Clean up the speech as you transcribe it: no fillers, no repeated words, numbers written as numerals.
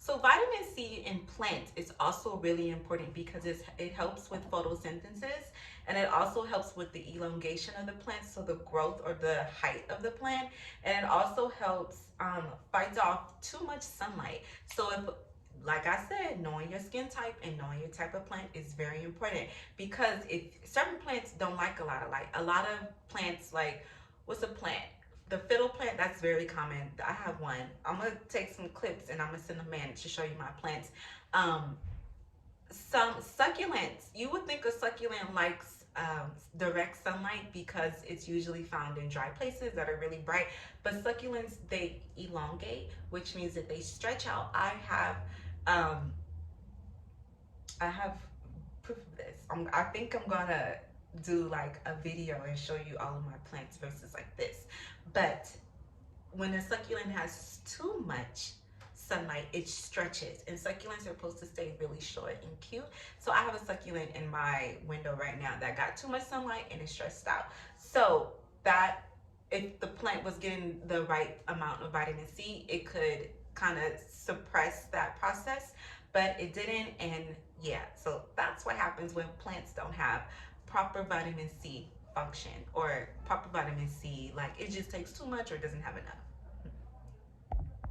So vitamin C in plants is also really important because it helps with photosynthesis, and it also helps with the elongation of the plant, so the growth or the height of the plant, and it also helps fight off too much sunlight. So if, like I said, knowing your skin type and knowing your type of plant is very important, because if certain plants don't like a lot of light, a lot of plants like, what's a plant? The fiddle plant, that's very common. I have one. I'm gonna take some clips and I'm gonna send them in to show you my plants. Um, some succulents, you would think a succulent likes direct sunlight because it's usually found in dry places that are really bright. But succulents, they elongate, which means that they stretch out. Um, I have proof of this. I think I'm gonna do like a video and show you all of my plants versus like this. But when a succulent has too much sunlight, it stretches, and succulents are supposed to stay really short and cute. So I have a succulent in my window right now that got too much sunlight and it stressed out. So that, if the plant was getting the right amount of vitamin C, it could kind of suppress that process, but it didn't. And yeah, so that's what happens when plants don't have proper vitamin C function, or proper vitamin C, like it just takes too much or doesn't have enough.